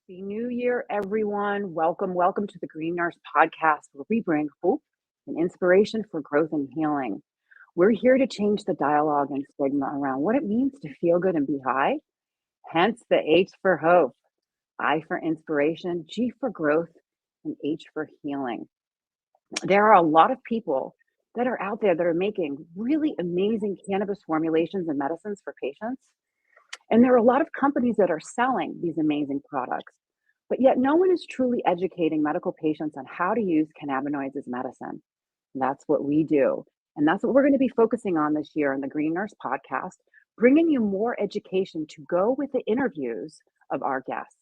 Happy New Year, everyone. Welcome to the Green Nurse Podcast, where we bring hope and inspiration for growth and healing. We're here to change the dialogue and stigma around what it means to feel good and be high. Hence the H for hope, I for inspiration, G for growth, and H for healing. There are a lot of people that are out there that are making really amazing cannabis formulations and medicines for patients. And there are a lot of companies that are selling these amazing products, but yet no one is truly educating medical patients on how to use cannabinoids as medicine. That's what we do. And that's what we're going to be focusing on this year on the Green Nurse Podcast, bringing you more education to go with the interviews of our guests.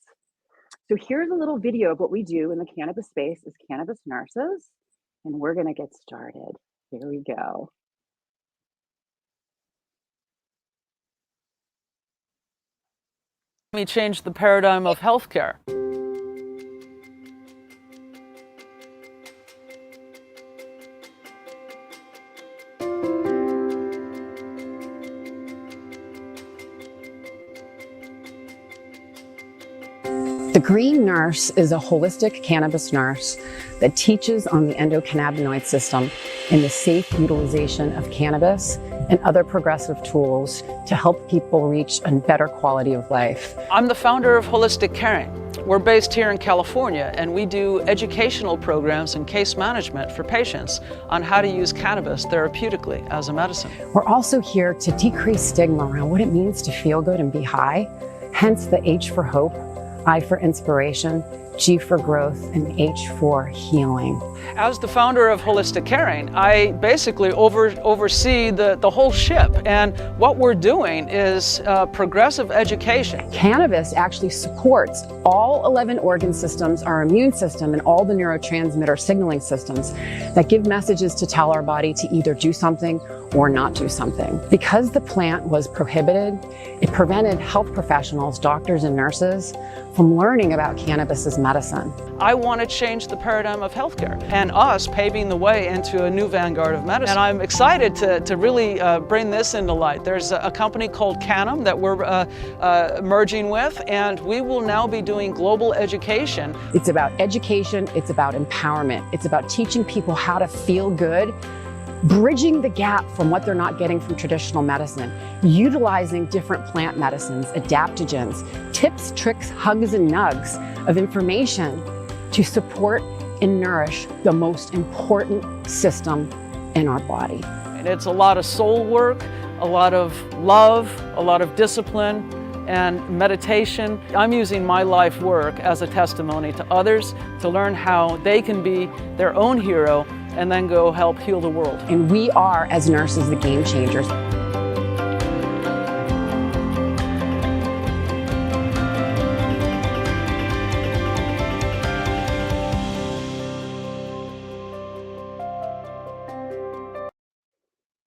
So here's a little video of what we do in the cannabis space as cannabis nurses, and we're going to get started. Here we go. We changed the paradigm of healthcare. The Green Nurse is a holistic cannabis nurse that teaches on the endocannabinoid system and the safe utilization of cannabis and other progressive tools to help people reach a better quality of life. I'm the founder of Holistic Caring. We're based here in California, and we do educational programs and case management for patients on how to use cannabis therapeutically as a medicine. We're also here to decrease stigma around what it means to feel good and be high, hence the H for hope, I for inspiration, G for growth, and H for healing. As the founder of Holistic Caring, I basically oversee the whole ship, and what we're doing is progressive education. Cannabis actually supports all 11 organ systems, our immune system, and all the neurotransmitter signaling systems that give messages to tell our body to either do something or not do something. Because the plant was prohibited, it prevented health professionals, doctors and nurses from learning about cannabis as medicine. I want to change the paradigm of healthcare and us paving the way into a new vanguard of medicine. And I'm excited to really bring this into light. There's a company called Canum that we're merging with, and we will now be doing global education. It's about education, it's about empowerment, it's about teaching people how to feel good, bridging the gap from what they're not getting from traditional medicine, utilizing different plant medicines, adaptogens, tips, tricks, hugs, and nugs of information to support and nourish the most important system in our body. And it's a lot of soul work, a lot of love, a lot of discipline, and meditation. I'm using my life work as a testimony to others to learn how they can be their own hero and then go help heal the world. And we are, as nurses, the game changers.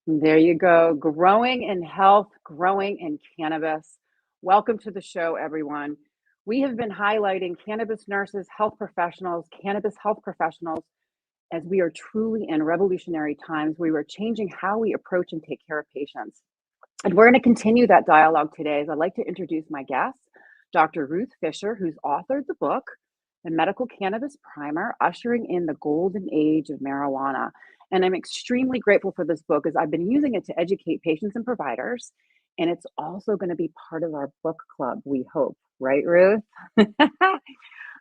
There you go. Growing in health, growing in cannabis. Welcome to the show, everyone. We have been highlighting cannabis nurses, health professionals, cannabis health professionals, as we are truly in revolutionary times. We are changing how we approach and take care of patients. And we're going to continue that dialogue today. As I'd like to introduce my guest, Dr. Ruth Fisher, who's authored the book, The Medical Cannabis Primer, Ushering in the Golden Age of Marijuana. And I'm extremely grateful for this book, as I've been using it to educate patients and providers. And it's also going to be part of our book club, we hope. Right, Ruth?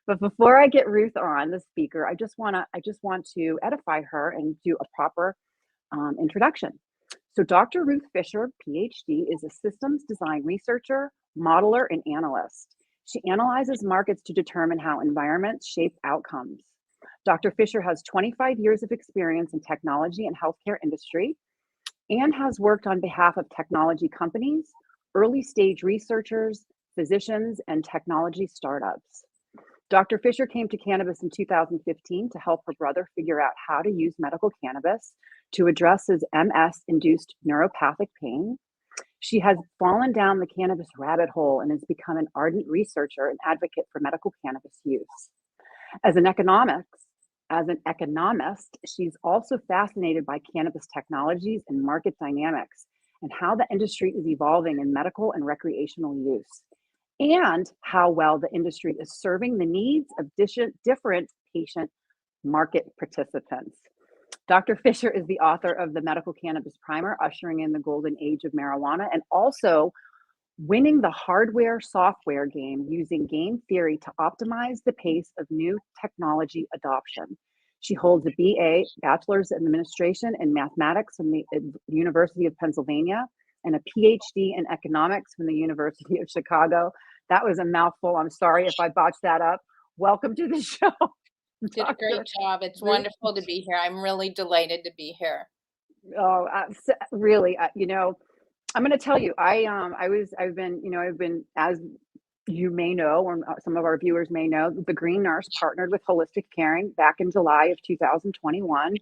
But before I get Ruth on, the speaker, I just want to edify her and do a proper introduction. So Dr. Ruth Fisher, PhD, is a systems design researcher, modeler, and analyst. She analyzes markets to determine how environments shape outcomes. Dr. Fisher has 25 years of experience in technology and healthcare industry and has worked on behalf of technology companies, early stage researchers, physicians, and technology startups. Dr. Fisher came to cannabis in 2015 to help her brother figure out how to use medical cannabis to address his MS-induced neuropathic pain. She has fallen down the cannabis rabbit hole and has become an ardent researcher and advocate for medical cannabis use. As an economist, she's also fascinated by cannabis technologies and market dynamics and how the industry is evolving in medical and recreational use. and how well the industry is serving the needs of different patient market participants. Dr. Fisher is the author of the Medical Cannabis Primer, Ushering in the Golden Age of Marijuana, and also winning the hardware software game using game theory to optimize the pace of new technology adoption. She holds a BA, Bachelor's in Administration in Mathematics from the University of Pennsylvania and a PhD in Economics from the University of Chicago. That was a mouthful. I'm sorry if I botched that up. Welcome to the show. Did a great job. It's wonderful to be here. I'm really delighted to be here. Oh, really, you know, I'm going to tell you, I've been, as you may know, or some of our viewers may know, the Green Nurse partnered with Holistic Caring back in July of 2021.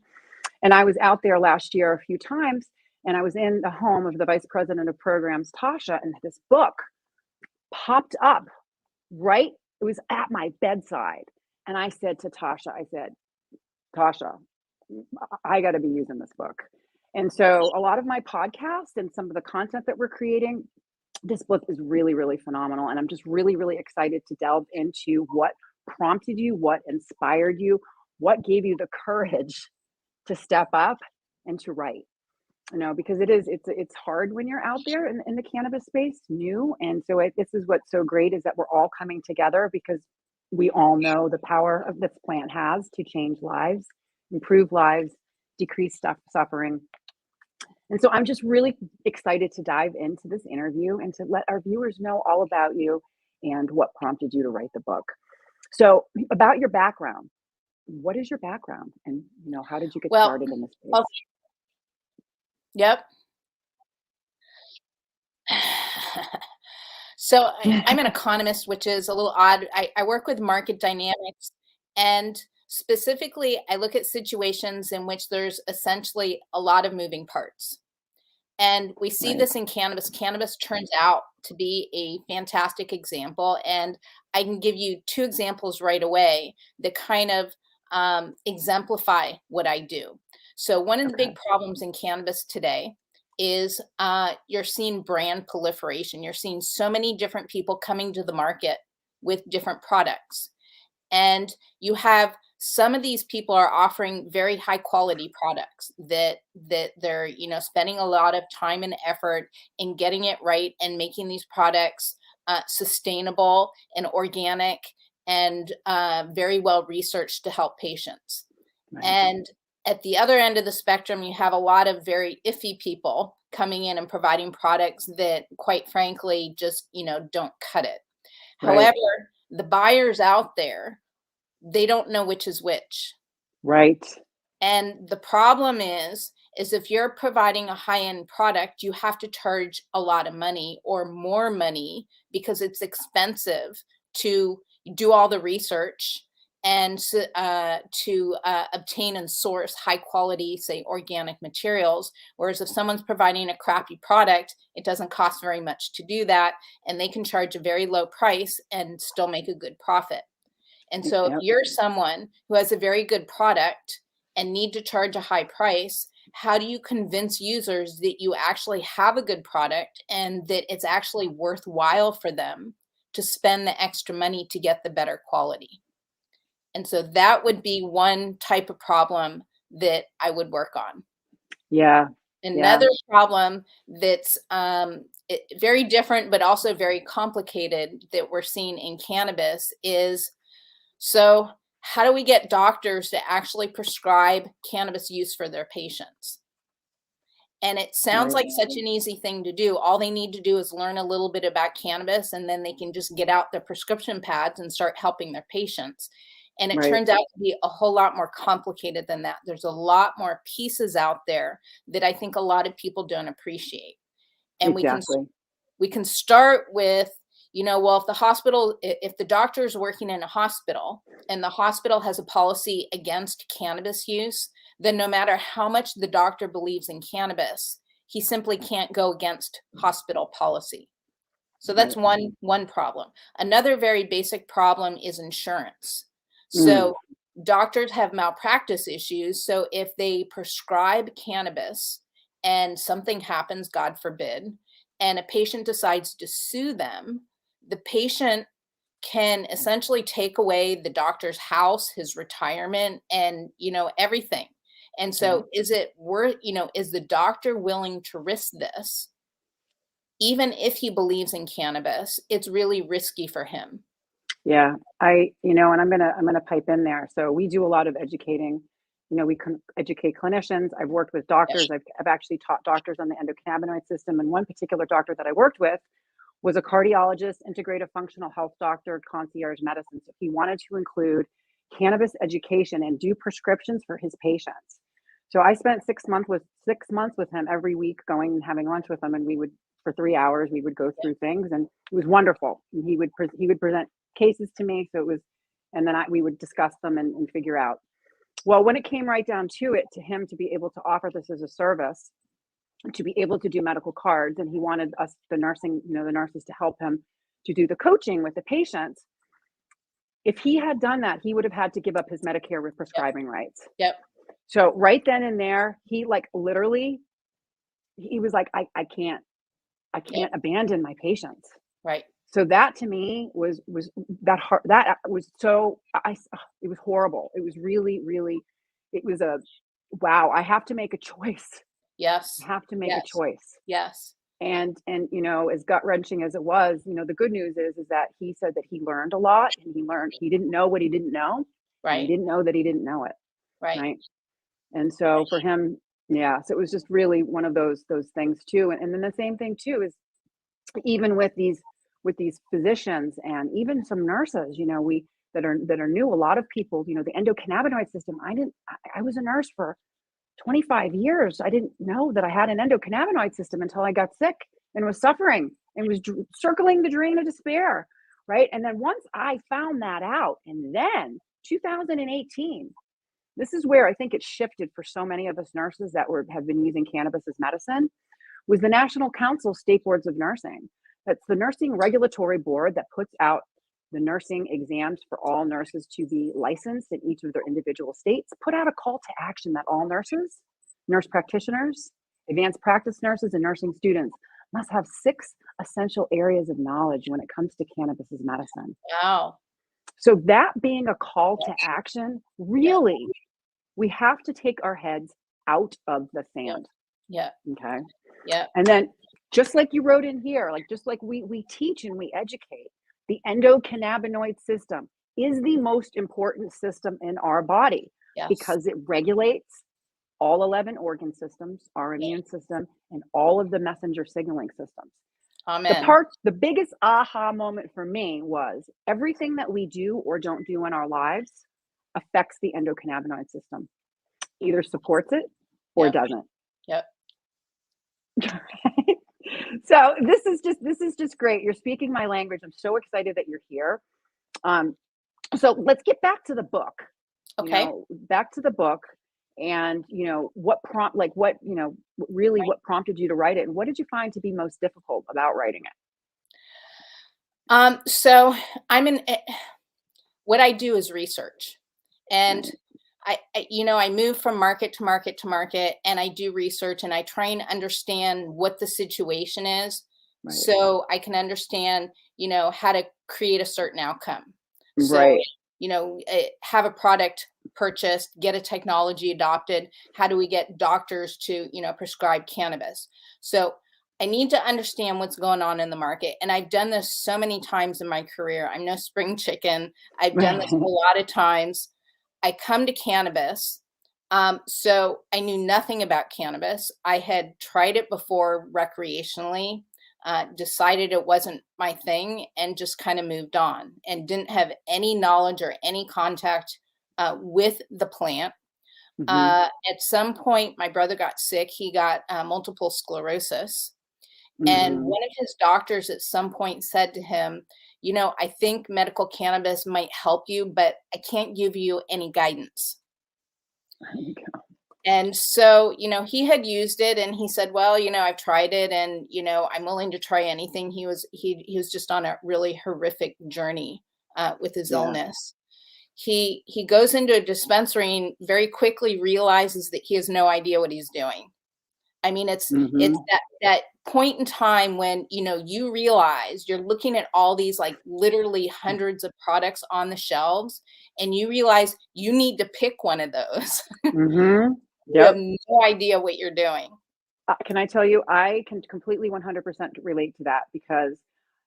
And I was out there last year a few times, and I was in the home of the Vice President of Programs, Tasha, and this book popped up right, it was at my bedside. And I said to Tasha, Tasha, I got to be using this book. And so a lot of my podcast and some of the content that we're creating, this book is really, really phenomenal. And I'm just really, really excited to delve into what prompted you, what inspired you, what gave you the courage to step up and to write. You know, because it's hard when you're out there in the cannabis space, new. And so this is what's so great, is that we're all coming together because we all know the power of this plant has to change lives, improve lives, decrease suffering. And so I'm just really excited to dive into this interview and to let our viewers know all about you and what prompted you to write the book. So about your background, what is your background? And, you know, how did you get started in this space? Yep. So I'm an economist, which is a little odd. I work with market dynamics, and specifically, I look at situations in which there's essentially a lot of moving parts. And we see this in cannabis. Cannabis turns out to be a fantastic example. And I can give you two examples right away that kind of exemplify what I do. So one of the big problems in cannabis today is you're seeing brand proliferation. You're seeing so many different people coming to the market with different products. And you have some of these people are offering very high quality products that they're, you know, spending a lot of time and effort in getting it right and making these products sustainable and organic and very well researched to help patients. Right. And at the other end of the spectrum, you have a lot of very iffy people coming in and providing products that, quite frankly, just, you know, don't cut it. Right. However, the buyers out there, they don't know which is which. Right. And the problem is if you're providing a high-end product, you have to charge a lot of money or more money because it's expensive to do all the research and to obtain and source high quality, say, organic materials. Whereas if someone's providing a crappy product, it doesn't cost very much to do that. And they can charge a very low price and still make a good profit. And so if you're someone who has a very good product and need to charge a high price, how do you convince users that you actually have a good product and that it's actually worthwhile for them to spend the extra money to get the better quality? And so that would be one type of problem that I would work on. Yeah. Another problem that's very different, but also very complicated that we're seeing in cannabis is, so how do we get doctors to actually prescribe cannabis use for their patients? And it sounds like such an easy thing to do. All they need to do is learn a little bit about cannabis, and then they can just get out their prescription pads and start helping their patients. And it turns out to be a whole lot more complicated than that. There's a lot more pieces out there that I think a lot of people don't appreciate. And we can start with, you know, well, if the doctor is working in a hospital and the hospital has a policy against cannabis use, then no matter how much the doctor believes in cannabis, he simply can't go against hospital policy. So that's one problem. Another very basic problem is insurance. So doctors have malpractice issues. So if they prescribe cannabis and something happens, God forbid, and a patient decides to sue them, the patient can essentially take away the doctor's house, his retirement, and, everything. And so is it worth, is the doctor willing to risk this? Even if he believes in cannabis, it's really risky for him. Yeah, and I'm gonna pipe in there. So we do a lot of educating. We can educate clinicians. I've worked with doctors. I've actually taught doctors on the endocannabinoid system. And one particular doctor that I worked with was a cardiologist, integrative functional health doctor, concierge medicine. So he wanted to include cannabis education and do prescriptions for his patients. So I spent 6 months with him every week, going and having lunch with him, and for 3 hours we would go through things, and it was wonderful. And he would present cases to me, so it was, and then we would discuss them and figure out. Well, when it came right down to it, to him to be able to offer this as a service, to be able to do medical cards, and he wanted us, the nurses, to help him to do the coaching with the patients. If he had done that, he would have had to give up his Medicare with prescribing rights. Yep. So right then and there, he literally, he was like, I can't abandon my patients. Right. So that to me was that hard. That was so, it was horrible. It was really, really, it was wow, I have to make a choice. Yes. I have to make a choice. Yes. And as gut wrenching as it was, the good news is that he said that he learned a lot, and he didn't know what he didn't know. Right. He didn't know that he didn't know it. Right. And so for him, so it was just really one of those things too. And then the same thing too is, even with these physicians and even some nurses, that are new, a lot of people, the endocannabinoid system. I was a nurse for 25 years. I didn't know that I had an endocannabinoid system until I got sick and was suffering and was circling the drain of despair. Right. And then once I found that out, and then 2018, this is where I think it shifted for so many of us nurses that have been using cannabis as medicine, was the National Council State Boards of Nursing. That's the nursing regulatory board that puts out the nursing exams for all nurses to be licensed in each of their individual states, put out a call to action that all nurses, nurse practitioners, advanced practice nurses, and nursing students must have 6 essential areas of knowledge when it comes to cannabis as medicine. Wow. So that being a call to action, really, we have to take our heads out of the sand. Yeah. Okay. Yeah. And then, just like you wrote in here, just like we teach and we educate, the endocannabinoid system is the most important system in our body, because it regulates all 11 organ systems, our immune system, and all of the messenger signaling systems. Amen. The biggest aha moment for me was everything that we do or don't do in our lives affects the endocannabinoid system. Either supports it or doesn't. Yep. So this is just great. You're speaking my language. I'm so excited that you're here. So let's get back to the book. Okay. Back to the book, and what prompted you to write it, and what did you find to be most difficult about writing it? So what I do is research, and I move from market to market to market, and I do research, and I try and understand what the situation is, so I can understand, how to create a certain outcome. So, have a product purchased, get a technology adopted. How do we get doctors to, prescribe cannabis? So I need to understand what's going on in the market. And I've done this so many times in my career. I'm no spring chicken. I've done this a lot of times. I come to cannabis. So I knew nothing about cannabis. I had tried it before recreationally, decided it wasn't my thing, and just kind of moved on, and didn't have any knowledge or any contact with the plant. At some point, my brother got sick. He got multiple sclerosis. And one of his doctors at some point said to him, I think medical cannabis might help you, but I can't give you any guidance. And so, he had used it, and he said, well, I've tried it, and, I'm willing to try anything. He was just on a really horrific journey with his illness. He goes into a dispensary and very quickly realizes that he has no idea what he's doing. I mean, it's Mm-hmm. that point in time when, you know, you realize you're looking at all these like literally hundreds of products on the shelves, and you realize you need to pick one of those. Mm-hmm. You have Yep. no idea what you're doing. Can I tell you, I can completely 100% relate to that because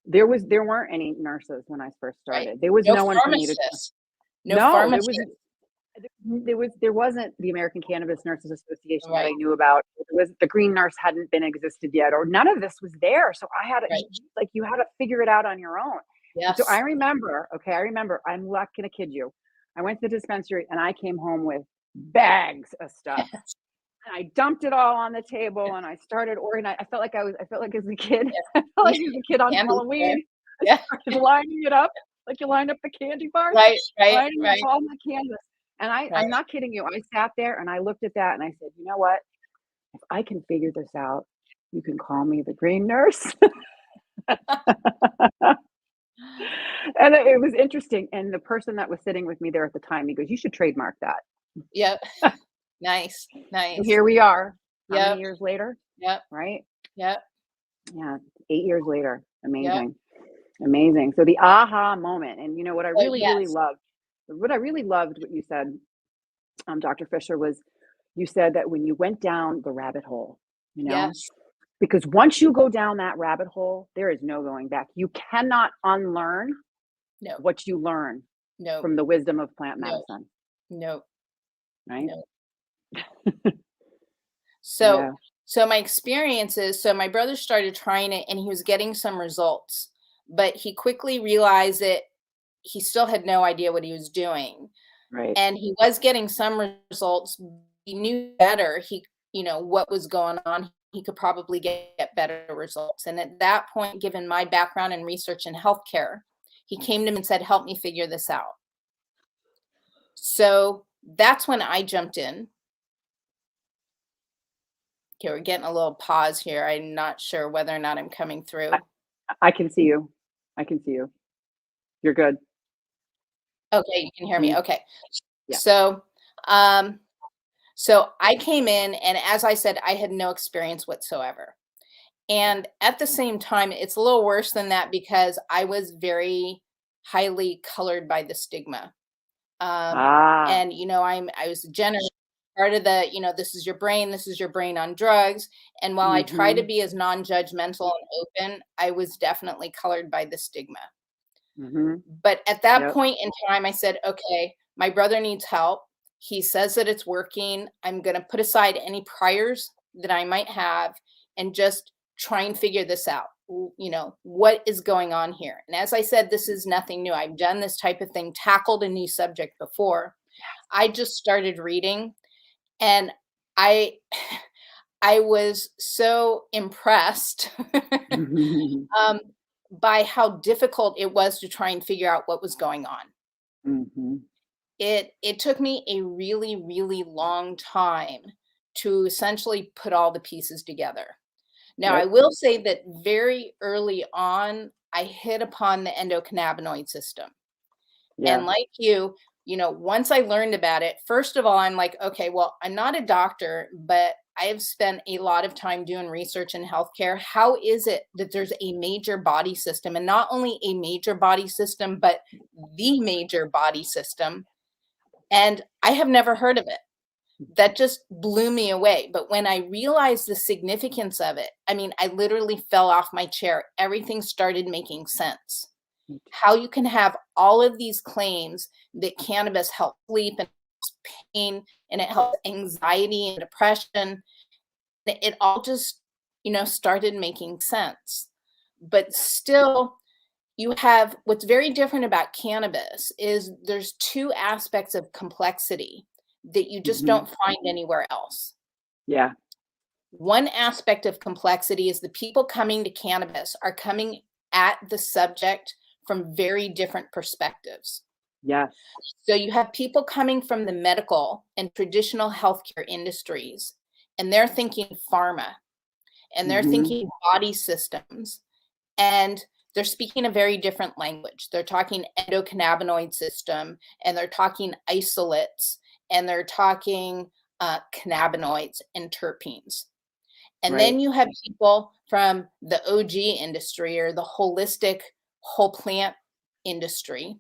there weren't any nurses when I first Right? started. There was No no one for me to. pharmacists, no No, pharmacists, there wasn't the American Cannabis Nurses Association that I right? knew about. It was the Green Nurse hadn't been existed yet, or none of this was there. So I had to, Right. like, you had to figure it out on your own. And so I Yes. remember, okay, I remember, I'm not gonna kid you. I went to the dispensary and I came home with bags of stuff. And I dumped it all on the table and I started organizing. I felt like as a kid, I felt like Yeah. as a kid on Candy store. Halloween. I Yeah. started lining it up like you lined up the candy bars, Right, right, lining up right, all my canvas. And I'm right. not kidding you. I sat there and I looked at that and I said, you know what? If I can figure this out, you can call me the green nurse. And it was interesting. And the person that was sitting with me there at the time, he goes, you should trademark that. Yep. Nice, So nice. here we are. How many Yep, years later? yep, Right? yep, Yeah, 8 years later. yep. Amazing. Amazing. So the aha moment, and you know what I So really yes, loved, what you said, Dr. Fisher, was you said that when you went down the rabbit hole, you know, yes, because once you go down that rabbit hole, there is no going back. You cannot unlearn no, what you learn no, from the wisdom of plant no, medicine, no, right? no. So, Yeah. so my experience is, so my brother started trying it and he was getting some results, but he quickly realized that he still had no idea what he was doing. Right. And he was getting some results. He knew better. He, you know, what was going on. He could probably get better results. And at that point, given my background in research and healthcare, he came to me and said, help me figure this out. So that's when I jumped in. Okay, we're getting a little pause here. I'm not sure whether or not I'm coming I, through. I can see you. I can see you. You're good. Okay, you can hear Can me. you? Okay. Yeah. So, um, so I came in, and as I said, I had no experience whatsoever. And at the same time, it's a little worse than that because I was very highly colored by the stigma. Um, Ah. and you know, I was generous, part of the, you know, this is your brain on drugs. And while I try to Mm-hmm. be as non-judgmental and open, I was definitely colored by the stigma. Mm-hmm. But at that Yep. point in time, I said, okay, my brother needs help. He says that it's working. I'm going to put aside any priors that I might have and just try and figure this out. You know, what is going on here? And as I said, this is nothing new. I've done this type of thing, tackled a new subject before. I just started reading, and I I was so impressed um, by how difficult it was to try and figure out what was going on. Mm-hmm. It took me a really, really long time to essentially put all the pieces together. Now, I Yep. will say that very early on, I hit upon the endocannabinoid system. Yeah. And like you know, once I learned about it, first of all, I'm like, okay, well, I'm not a doctor, but I have spent a lot of time doing research in healthcare. How is it that there's a major body system, and not only a major body system, but the major body system? And I have never heard of it. That just blew me away. But when I realized the significance of it, I mean, I literally fell off my chair. Everything started making sense. How you can have all of these claims that cannabis helps sleep and helps pain and it helps anxiety and depression. It all just, you know, started making sense. But still, you have what's very different about cannabis is there's two aspects of complexity that you just Mm-hmm. don't find anywhere else. Yeah. One aspect of complexity is the people coming to cannabis are coming at the subject from very different perspectives. Yes. So you have people coming from the medical and traditional healthcare industries, and they're thinking pharma, and they're Mm-hmm. thinking body systems, and they're speaking a very different language. They're talking endocannabinoid system, and they're talking isolates, and they're talking cannabinoids and terpenes. And Right. then you have people from the OG industry or the holistic whole plant industry,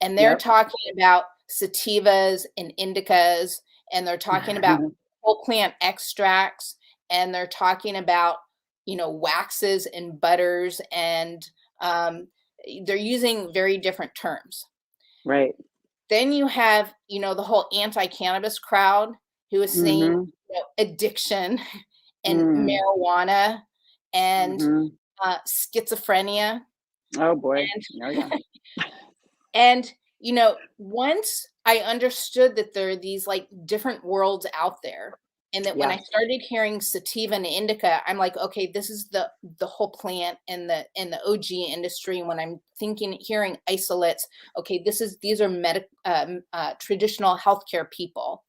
and they're Yep. talking about sativas and indicas, and they're talking about whole plant extracts, and they're talking about, waxes and butters, and they're using very different terms. Right. Then you have, the whole anti-cannabis crowd who is saying, Mm-hmm. addiction and Mm. marijuana and Mm-hmm. schizophrenia. Oh boy. And, Oh yeah. and, once I understood that there are these like different worlds out there, and that when I Yes. started hearing sativa and indica, I'm like, okay, this is the whole plant in the OG industry. And when I'm hearing isolates, okay, these are traditional healthcare people.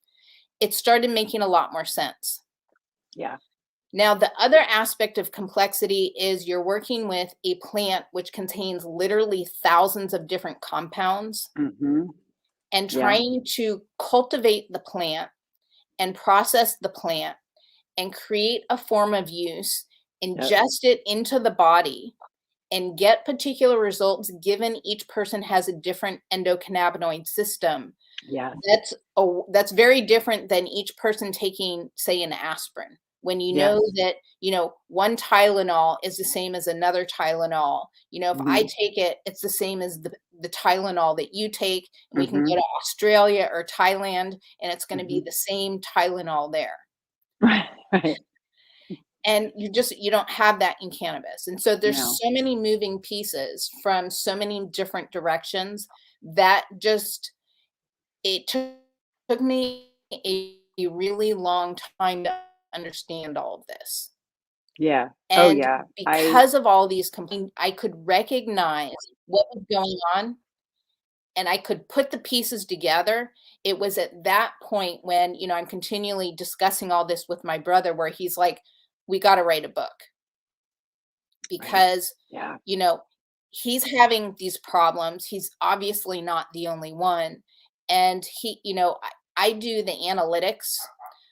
It started making a lot more sense. Yeah. Now, the other aspect of complexity is you're working with a plant which contains literally thousands of different compounds, Mm-hmm. and Yeah. trying to cultivate the plant and process the plant and create a form of use, Yep. ingest it into the body, and get particular results given each person has a different endocannabinoid system. Yes. That's very different than each person taking, say, an aspirin. When you Yes. know that, one Tylenol is the same as another Tylenol. If I Mm-hmm. take it, it's the same as the Tylenol that you take. And we can Mm-hmm. go to Australia or Thailand, and it's going to be Mm-hmm. the same Tylenol there. Right. And you don't have that in cannabis. And so there's No. so many moving pieces from so many different directions that it took me a really long time to understand all of this. Yeah. Oh And yeah. because of all these complaints, I could recognize what was going on, and I could put the pieces together. It was at that point when, I'm continually discussing all this with my brother, where he's like, we got to write a book, Right. because, Yeah. he's having these problems. He's obviously not the only one. And I do the analytics,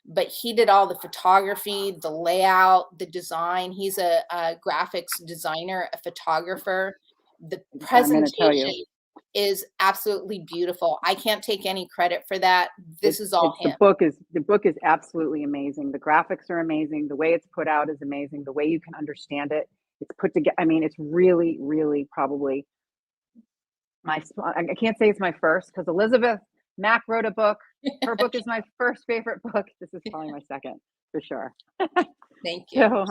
but he did all the photography, the layout, the design. He's a graphics designer, a photographer. The I'm gonna tell you. presentation is absolutely beautiful. I can't take any credit for that. This is all him. The book is absolutely amazing. The graphics are amazing. The way it's put out is amazing. The way you can understand it, it's put together. I mean, it's really, really probably I can't say it's my first, because Elizabeth Mack wrote a book. Her book is my first favorite book. This is probably my second for sure. Thank you. So,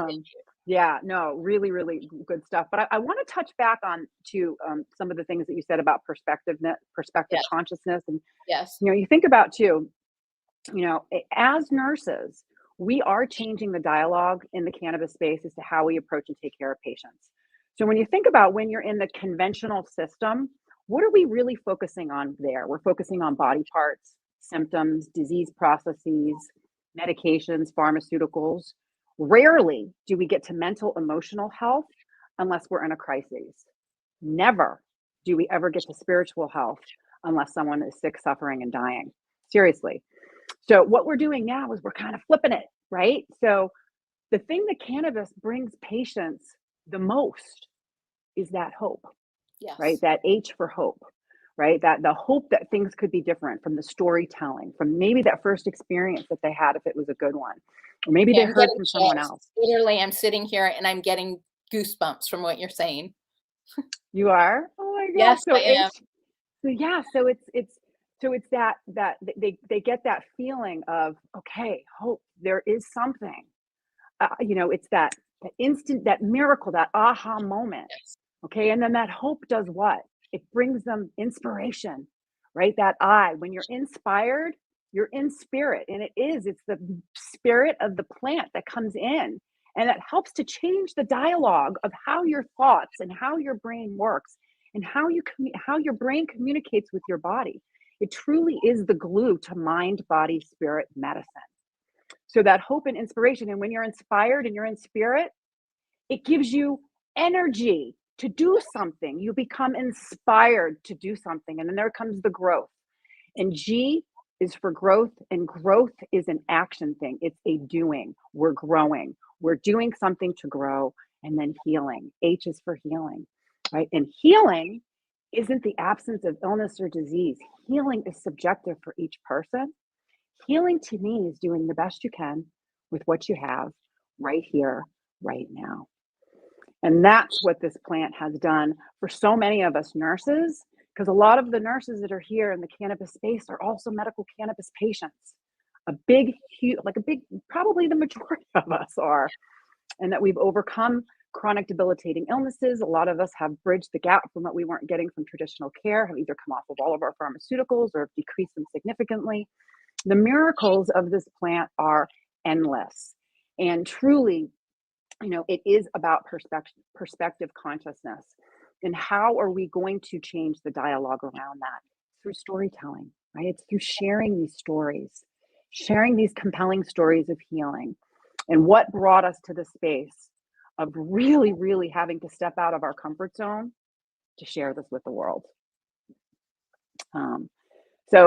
yeah, no, really, really good stuff. But I want to touch back on to some of the things that you said about perspective Yes. consciousness, and Yes. you think about too. As nurses, we are changing the dialogue in the cannabis space as to how we approach and take care of patients. So when you think about when you're in the conventional system, what are we really focusing on there? We're focusing on body parts, symptoms, disease processes, medications, pharmaceuticals. Rarely do we get to mental, emotional health unless we're in a crisis. Never do we ever get to spiritual health unless someone is sick, suffering, and dying. Seriously. So what we're doing now is we're kind of flipping it, right? So the thing that cannabis brings patients the most is that hope, Yes. right? That H for hope, right? That the hope that things could be different, from the storytelling, from maybe that first experience that they had, if it was a good one, or maybe Yeah, they I'm heard getting from someone chills. else. Literally, I'm sitting here and I'm getting goosebumps from what you're saying. You are? Oh my God. Yes, So I am. So yeah, so it's that they get that feeling of, okay, hope, there is something. It's that instant, that miracle, that aha moment. Yes. Okay, and then that hope does what? It brings them inspiration, right? That when you're inspired, you're in spirit, and it's the spirit of the plant that comes in, and that helps to change the dialogue of how your thoughts and how your brain works, and how your brain communicates with your body. It truly is the glue to mind, body, spirit medicine. So that hope and inspiration, and when you're inspired and you're in spirit, it gives you energy to do something. You become inspired to do something, and then there comes the growth. And G is for growth, and growth is an action thing. It's a doing. We're growing. We're doing something to grow, and then healing. H is for healing, right? And healing isn't the absence of illness or disease. Healing is subjective for each person. Healing to me is doing the best you can with what you have right here, right now. And that's what this plant has done for so many of us nurses, because a lot of the nurses that are here in the cannabis space are also medical cannabis patients. Probably the majority of us are, and that we've overcome chronic debilitating illnesses. A lot of us have bridged the gap from what we weren't getting from traditional care, have either come off of all of our pharmaceuticals or have decreased them significantly. The miracles of this plant are endless. And truly, it is about perspective consciousness. And how are we going to change the dialogue around that? Through storytelling, right? It's through sharing these stories, sharing these compelling stories of healing. And what brought us to the space of really, really having to step out of our comfort zone to share this with the world.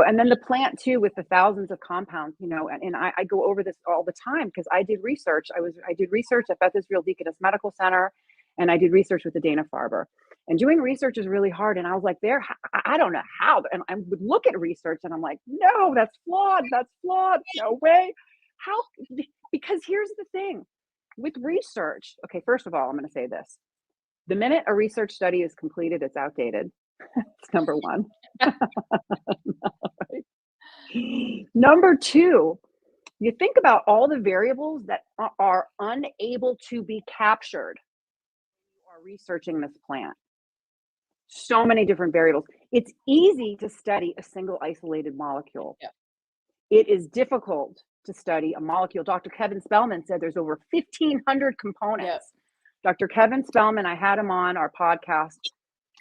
And then the plant too, with the thousands of compounds, and I go over this all the time because I did research. I did research at Beth Israel Deaconess Medical Center, and I did research with the Dana-Farber. And doing research is really hard. And I was like, I don't know how. And I would look at research and I'm like, no, that's flawed. That's flawed. No way. How? Because here's the thing with research. Okay, first of all, I'm going to say this. The minute a research study is completed, it's outdated. It's number one. Number two, you think about all the variables that are unable to be captured when you are researching this plant. So many different variables. It's easy to study a single isolated molecule. Yeah. It is difficult to study a molecule. Dr. Kevin Spellman said there's over 1,500 components. Yeah. Dr. Kevin Spellman, I had him on our podcast,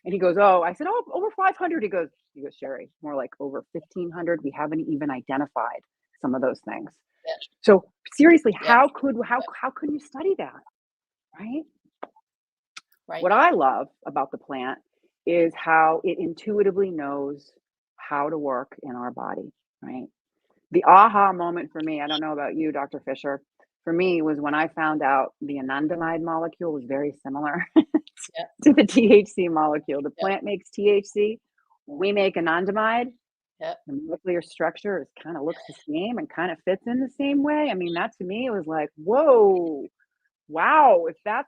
and he goes, I said, over 500. He goes, Sherry, more like over 1,500. We haven't even identified some of those things. Yeah. So seriously, Yeah. how could you study that? Right? Right. What I love about the plant is how it intuitively knows how to work in our body, right? The aha moment for me, I don't know about you, Dr. Fisher, for me was when I found out the anandamide molecule was very similar to the THC molecule. The plant makes THC, we make anandamide. The molecular structure kind of looks the same and kind of fits in the same way. I mean, that to me was like, whoa, wow. If that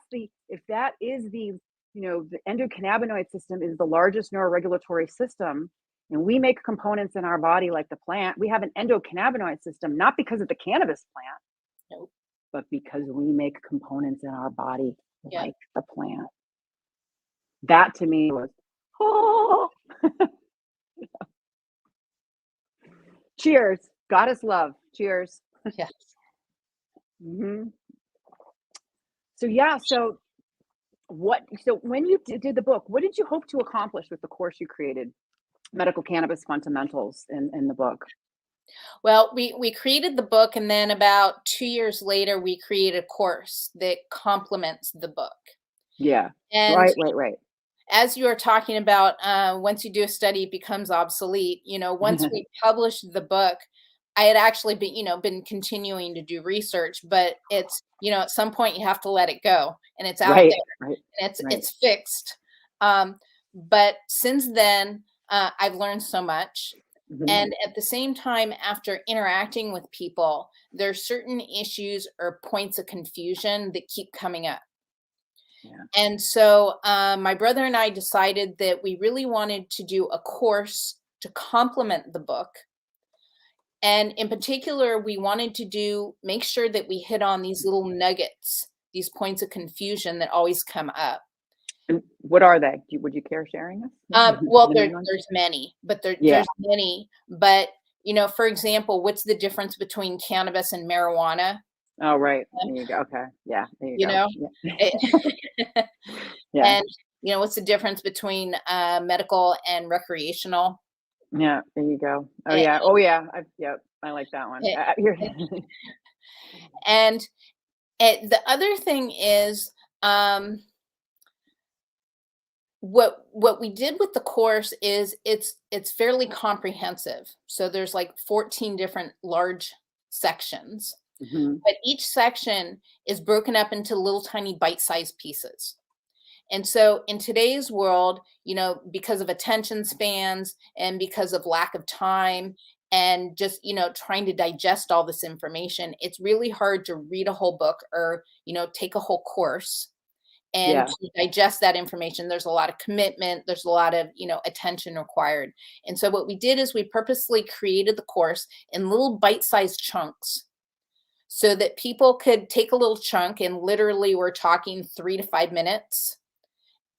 is the endocannabinoid system is the largest neuroregulatory system, and we make components in our body like the plant. We have an endocannabinoid system, not because of the cannabis plant, but because we make components in our body like the plant. That to me was, Cheers, goddess love. Cheers. Yes. Mm-hmm. So when you did the book, what did you hope to accomplish with the course you created, Medical Cannabis Fundamentals, in the book? Well, we created the book, and then about 2 years later, we created a course that complements the book. Yeah. And right. As you are talking about, once you do a study, it becomes obsolete. Once we published the book, I had actually been continuing to do research, but it's, at some point you have to let it go, and it's out there, right, and it's fixed. But since then, I've learned so much. Mm-hmm. And at the same time, after interacting with people, there's certain issues or points of confusion that keep coming up. Yeah. And so my brother and I decided that we really wanted to do a course to complement the book. And in particular, we wanted to make sure that we hit on these little nuggets, these points of confusion that always come up. And what are they? Would you care sharing this? Well, there's many, but there's many. But, for example, what's the difference between cannabis and marijuana? Oh, right. There you go. Okay. Yeah. There you go. Yeah. And, what's the difference between medical and recreational? Yeah. There you go. Oh, yeah. Oh, yeah. I like that one. And the other thing is, what we did with the course is it's fairly comprehensive. So there's like 14 different large sections, Hmm. but each section is broken up into little tiny bite-sized pieces. And so in today's world, because of attention spans and because of lack of time and just, trying to digest all this information, it's really hard to read a whole book or, take a whole course and Yeah. to digest that information. There's a lot of commitment, there's a lot of, attention required. And so what we did is we purposely created the course in little bite-sized chunks so that people could take a little chunk, and literally we're talking 3 to 5 minutes,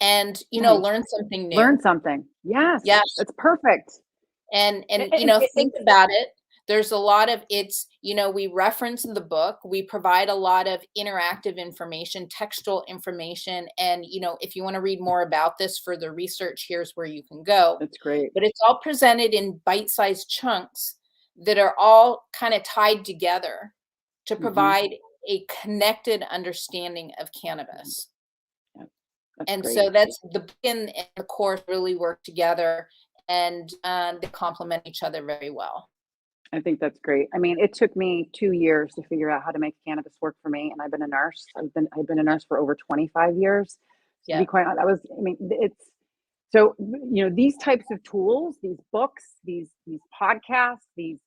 and Nice. learn something new. Learn something. Yes. Yes. That's perfect. And And think about it. There's a lot of we reference the book, we provide a lot of interactive information, textual information, and if you want to read more about this for the research, here's where you can go. that's great. But it's all presented in bite-sized chunks that are all kind of tied together to provide a connected understanding of cannabis. That's And great. so that's the book and the course really work together, and they complement each other very well. I think that's great. I mean, it took me 2 years to figure out how to make cannabis work for me, and I've been a nurse. I've been a nurse for over 25 years. To Yeah. be quite honest, I mean, it's so, these types of tools, these books, these podcasts, these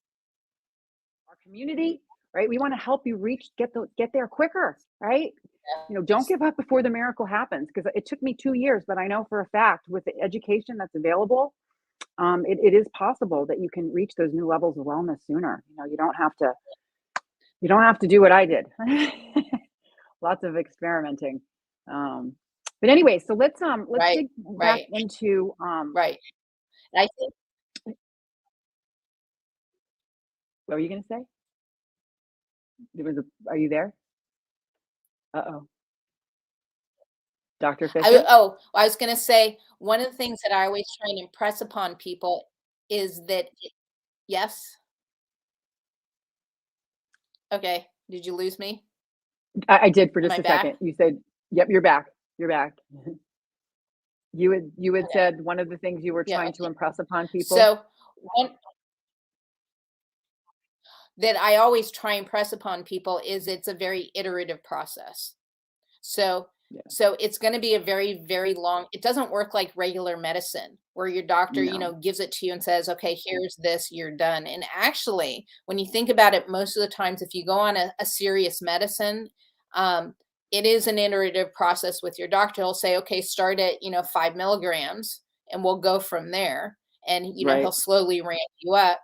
our community, right? We want to help you get there quicker, right? Don't give up before the miracle happens, because it took me 2 years, but I know for a fact with the education that's available, it is possible that you can reach those new levels of wellness sooner. You don't have to do what I did. Lots of experimenting. But anyway, so let's Right, dig back right, into right. And I think what were you going to say? Are you there? Uh-oh. Dr. Fisher? I was going to say, one of the things that I always try and impress upon people is that yes. Okay. Did you lose me? I did for Am just I a back? second. You said, "Yep, you're back. You're back." You had Okay. said one of the things you were Yeah. trying to impress upon people. So one that I always try and press upon people is it's a very iterative process. So Yeah. so it's going to be a very, very long, it doesn't work like regular medicine where your doctor, No. gives it to you and says, okay, here's this, you're done. And actually, when you think about it, most of the times, if you go on a serious medicine, it is an iterative process with your doctor. He'll say, okay, start at, 5 milligrams and we'll go from there. And, Right. he'll slowly ramp you up.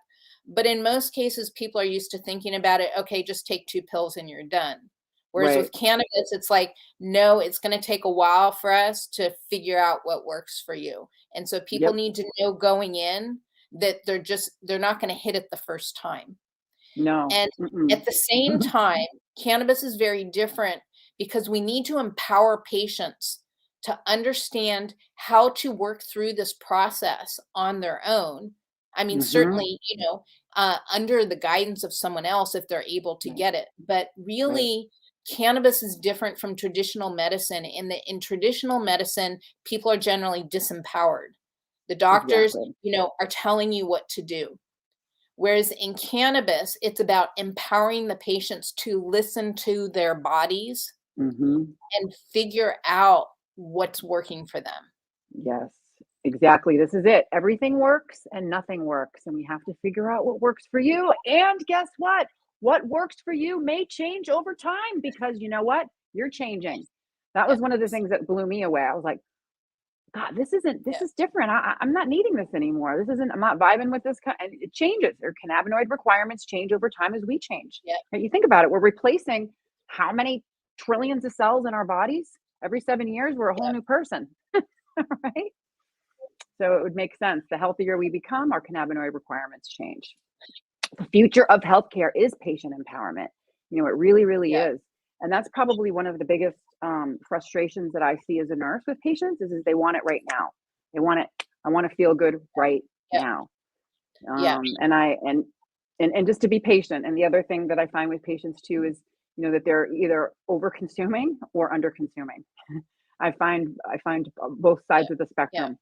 But in most cases, people are used to thinking about it, okay, just take 2 pills and you're done. Whereas Right. with cannabis, it's like, no, it's going to take a while for us to figure out what works for you. And so people Yep. need to know going in that they're not going to hit it the first time. No. And at the same time, cannabis is very different because we need to empower patients to understand how to work through this process on their own. I mean, certainly, under the guidance of someone else if they're able to Right. get it. But really, cannabis is different from traditional medicine in that in traditional medicine, people are generally disempowered. The doctors, Exactly. are telling you what to do. Whereas in cannabis, it's about empowering the patients to listen to their bodies Hmm. and figure out what's working for them. Yes, exactly. This is it. Everything works and nothing works, and we have to figure out what works for you. And guess what? What works for you may change over time, because you know what? You're changing. That was one of the things that blew me away. I was like, God, this Yeah. is different. I'm not needing this anymore. I'm not vibing with this. And it changes. Their cannabinoid requirements change over time as we change. Yeah. And you think about it, we're replacing how many trillions of cells in our bodies? Every 7 years, we're a whole Yeah. new person, right? So it would make sense. The healthier we become, our cannabinoid requirements change. The future of healthcare is patient empowerment. It really, really Yeah. is. And that's probably one of the biggest frustrations that I see as a nurse with patients is they want it right now. They want it. I want to feel good right Yeah. now. Yeah. And just to be patient. And the other thing that I find with patients too is, that they're either over consuming or under consuming. I find both sides of the spectrum,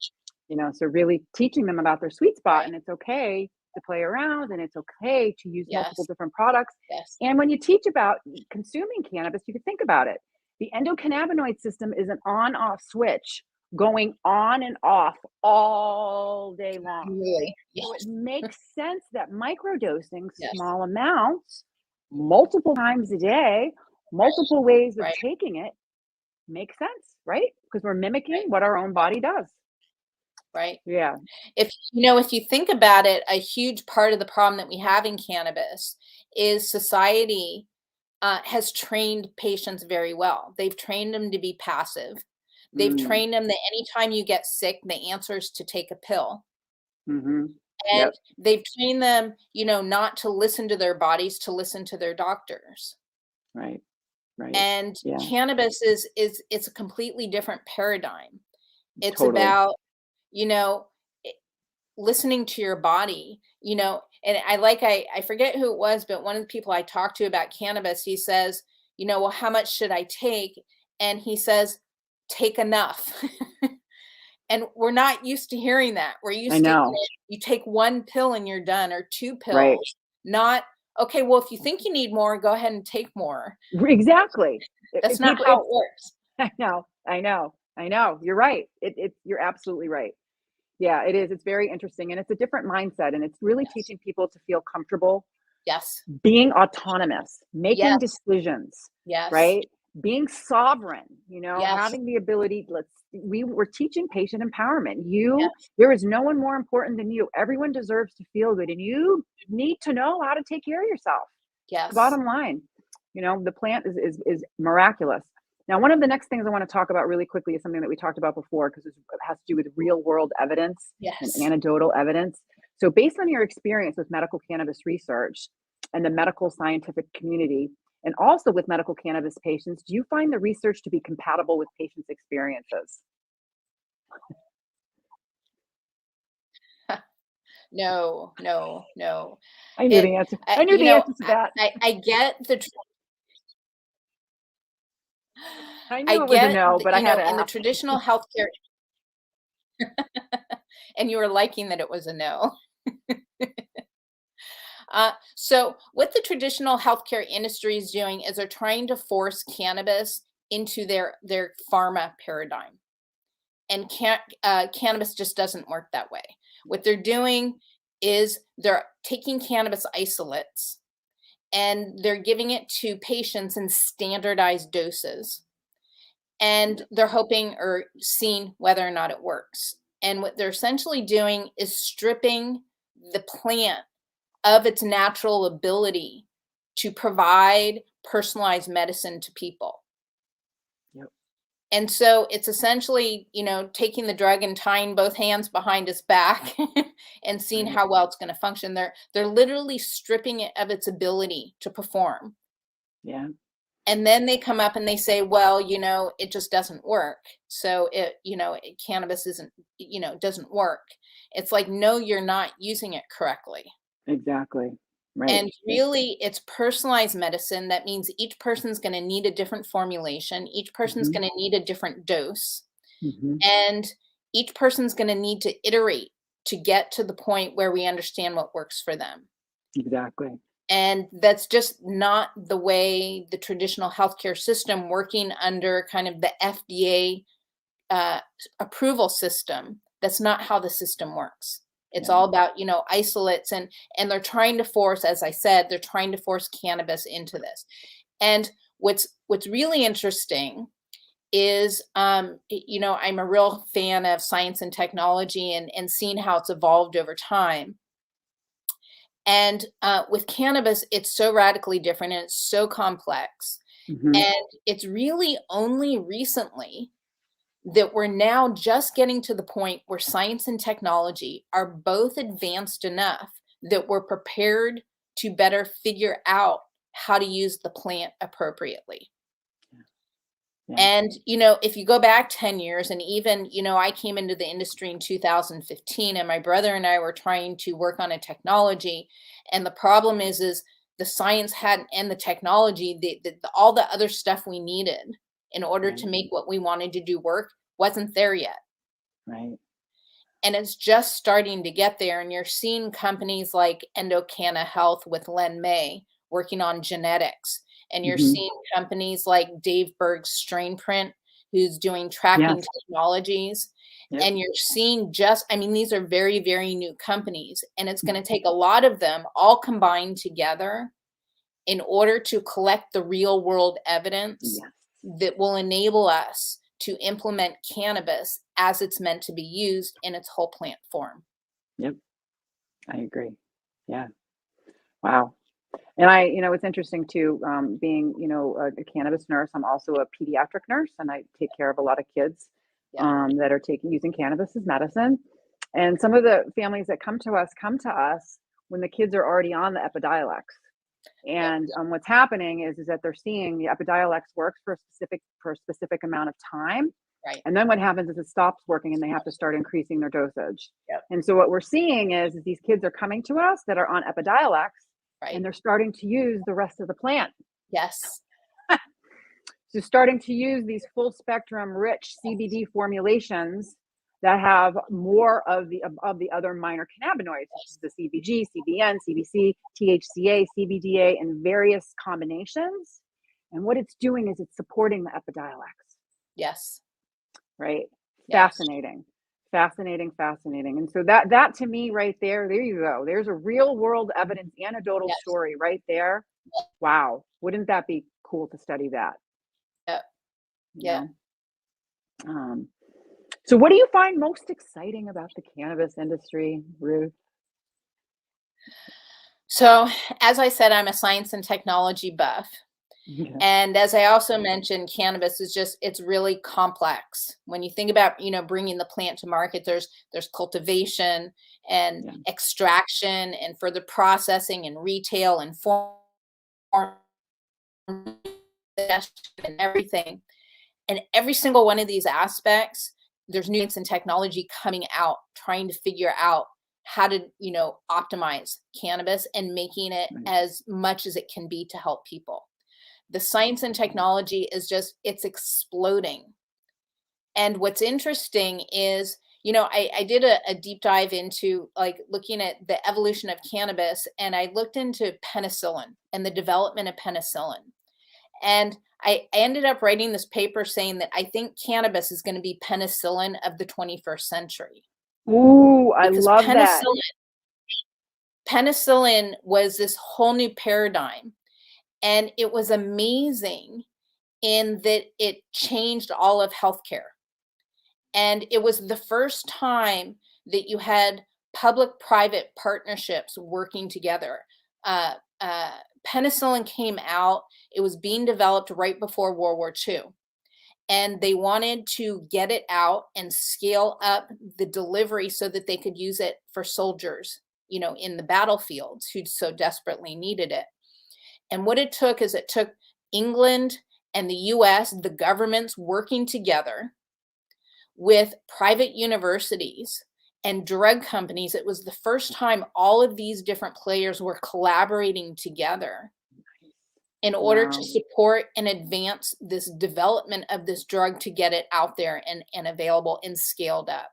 so really teaching them about their sweet spot, and it's okay to play around, and it's okay to use multiple different products. And when you teach about consuming cannabis, you can think about it. The endocannabinoid system is an on-off switch going on and off all day long. Really? So it makes sense that microdosing small amounts multiple times a day, multiple ways of taking it makes sense, right? Because we're mimicking what our own body does. Right. Yeah. If you think about it, a huge part of the problem that we have in cannabis is society has trained patients very well. They've trained them to be passive. They've trained them that anytime you get sick, the answer is to take a pill. Mm-hmm. And they've trained them, not to listen to their bodies, to listen to their doctors. Right. Right. And cannabis it's a completely different paradigm. It's Totally. about, listening to your body, and I forget who it was, but one of the people I talked to about cannabis, he says, well, how much should I take? And he says, take enough. And we're not used to hearing that. We're used to, you take one pill and you're done, or two pills, not, okay, well, if you think you need more, go ahead and take more. Exactly. That's not how it works. I know. You're right. You're absolutely right. Yeah, it is. It's very interesting. And it's a different mindset. And it's really teaching people to feel comfortable. Yes. Being autonomous, making decisions. Yes. Right? Being sovereign, having the ability, we're teaching patient empowerment. There is no one more important than you. Everyone deserves to feel good. And you need to know how to take care of yourself. Yes. The bottom line, the plant is miraculous. Now, one of the next things I want to talk about really quickly is something that we talked about before, because it has to do with real world evidence and anecdotal evidence. So based on your experience with medical cannabis research and the medical scientific community, and also with medical cannabis patients, do you find the research to be compatible with patients' experiences? No. I knew the answer. I knew the answer to that. I get the I knew it was a no, but I had to in the ask. traditional healthcare, and you were liking that it was a no. So what the traditional healthcare industry is doing is they're trying to force cannabis into their pharma paradigm. And cannabis just doesn't work that way. What they're doing is they're taking cannabis isolates and they're giving it to patients in standardized doses. And they're hoping or seeing whether or not it works. And what they're essentially doing is stripping the plant of its natural ability to provide personalized medicine to people. And so it's essentially, taking the drug and tying both hands behind its back and seeing how well it's going to function. They're literally stripping it of its ability to perform. Yeah. And then they come up and they say, well, it just doesn't work. So cannabis isn't, doesn't work. It's like, no, you're not using it correctly. Exactly. Right. And really, it's personalized medicine. That means each person's going to need a different formulation. Each person's going to need a different dose. And each person's going to need to iterate to get to the point where we understand what works for them. Exactly. And that's just not the way the traditional healthcare system, working under kind of the FDA approval system, that's not how the system works. It's all about, isolates, and they're trying to force, as I said, they're trying to force cannabis into this. And what's really interesting is, I'm a real fan of science and technology and seeing how it's evolved over time. And with cannabis, it's so radically different and it's so complex. And it's really only recently that we're now just getting to the point where science and technology are both advanced enough that we're prepared to better figure out how to use the plant appropriately. And, if you go back 10 years, and even, I came into the industry in 2015, and my brother and I were trying to work on a technology. And the problem is the science hadn't, and the technology, all the other stuff we needed in order Right. to make what we wanted to do work wasn't there yet. Right. And it's just starting to get there. And you're seeing companies like Endocanna Health with Len May working on genetics. And you're Mhm. seeing companies like Dave Berg's Strain Print, who's doing tracking Yes. technologies. Yep. And you're seeing these are very, very new companies. And it's going to take a lot of them all combined together in order to collect the real world evidence Yes. that will enable us to implement cannabis as it's meant to be used in its whole plant form. Yep. I agree. Yeah. Wow. And it's interesting too, being, a cannabis nurse. I'm also a pediatric nurse, and I take care of a lot of kids Yeah. that are using cannabis as medicine. And some of the families that come to us when the kids are already on the Epidiolex. And what's happening is that they're seeing the Epidiolex works for a specific amount of time. Right. And then what happens is it stops working and they have to start increasing their dosage. Yep. And so what we're seeing is these kids are coming to us that are on Epidiolex, Right. and they're starting to use the rest of the plant. Yes. So starting to use these full spectrum rich CBD formulations that have more of the other minor cannabinoids, such as the CBG, CBN, CBC, THCA, CBDA, and various combinations. And what it's doing is it's supporting the Epidiolex. Yes. Right? Yes. Fascinating. And so that to me right there you go. There's a real world evidence anecdotal Yes. story right there. Wow. Wouldn't that be cool to study that? Yep. You Yeah. know? So what do you find most exciting about the cannabis industry, Ruth? So, as I said, I'm a science and technology buff. Yeah. And as I also mentioned, cannabis is it's really complex. When you think about, bringing the plant to market, there's cultivation and Yeah. extraction and further processing and retail and form and everything. And every single one of these aspects, there's new science and technology coming out, trying to figure out how to, optimize cannabis and making it Right. as much as it can be to help people. The science and technology is it's exploding. And what's interesting is, I did a deep dive into looking at the evolution of cannabis, and I looked into penicillin and the development of penicillin. And I ended up writing this paper saying that I think cannabis is going to be penicillin of the 21st century. Ooh, I Because love that. penicillin was this whole new paradigm. And it was amazing in that it changed all of healthcare. And it was the first time that you had public-private partnerships working together. Penicillin came out. It was being developed right before World War II. And they wanted to get it out and scale up the delivery so that they could use it for soldiers, in the battlefields who so desperately needed it. And what it took is England and the US, the governments working together with private universities and drug companies. It was the first time all of these different players were collaborating together in order to support and advance this development of this drug to get it out there and available and scaled up.